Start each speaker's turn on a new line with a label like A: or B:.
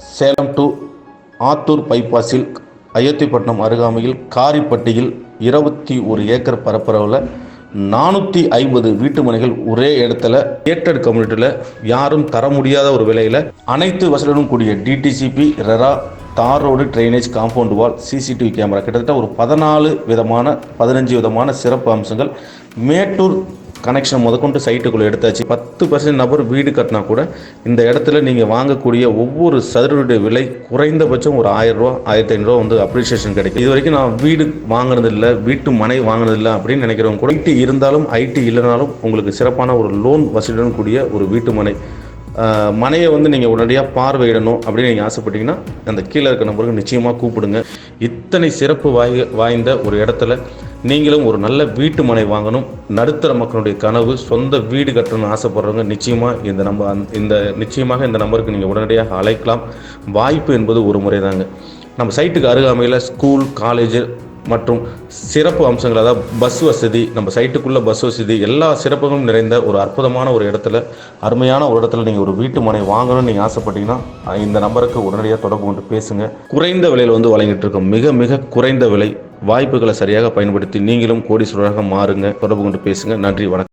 A: Salem to Attur பைபாஸில் Ayothipattinam அருகாமையில் காரிப்பட்டியில் 21 acre பரப்பளவில் 450 வீட்டு மனைகள் ஒரே இடத்துல கேட்டட் கம்யூனிட்டியில் யாரும் தர முடியாத ஒரு விலையில் அனைத்து வசதியுடன் கூடிய டிடிசிபி, ரெரா, தார் road, drainage, compound wall, CCTV camera, கிட்டத்தட்ட ஒரு 15 விதமான சிறப்பு அம்சங்கள். மேட்டூர் கனெக்ஷன் முதற்கொண்டு சைட்டுக்குள்ளே எடுத்தாச்சு. 10% நபர் வீடு கட்டினா கூட இந்த இடத்துல நீங்கள் வாங்கக்கூடிய ஒவ்வொரு சதுரனுடைய விலை குறைந்தபட்சம் ஒரு 1000 ரூபா, 1500 வந்து அப்ரிசியேஷன் கிடைக்கும். இது வரைக்கும் நான் வீடு வாங்கினதில்லை, வீட்டு மனை வாங்கினதில்லை அப்படின்னு நினைக்கிறவங்க கூட ஐடி இருந்தாலும் ஐடி இல்லைனாலும் உங்களுக்கு சிறப்பான ஒரு லோன் வசதியுடன் கூடிய ஒரு வீட்டு மனையை வந்து நீங்கள் உடனடியாக பார்வையிடணும் அப்படின்னு நீங்கள் ஆசைப்பட்டீங்கன்னா அந்த கீழே இருக்க நம்பருக்கு நிச்சயமாக கூப்பிடுங்க. இத்தனை சிறப்பு வாய்ந்த ஒரு இடத்துல நீங்களும் ஒரு நல்ல வீட்டு மனை வாங்கணும், நடுத்தர மக்களுடைய கனவு சொந்த வீடு கட்டணும்னு ஆசைப்படுறவங்க நிச்சயமாக இந்த நம்பருக்கு நீங்கள் உடனடியாக அழைக்கலாம். வாய்ப்பு என்பது ஒரு முறை தாங்க. நம்ம சைட்டுக்கு அருகாமையில் ஸ்கூல், காலேஜ் மற்றும் சிறப்பு அம்சங்கள், அதாவது பஸ் வசதி, நம்ம சைட்டுக்குள்ளே பஸ் வசதி, எல்லா சிறப்புகளும் நிறைந்த ஒரு அற்புதமான ஒரு இடத்துல, அருமையான ஒரு இடத்துல நீங்கள் ஒரு வீட்டு மனை வாங்கணும்னு நீங்கள் ஆசைப்பட்டீங்கன்னா இந்த நம்பருக்கு உடனடியாக தொடர்பு கொண்டு பேசுங்க. குறைந்த விலையில் வந்து வழங்கிட்டு இருக்கோம், மிக மிக குறைந்த விலை. வாய்ப்புகளை சரியாக பயன்படுத்தி நீங்களும் கோடீஸ்வரராக மாறுங்க. தொடர்பு கொண்டு பேசுங்க. நன்றி, வணக்கம்.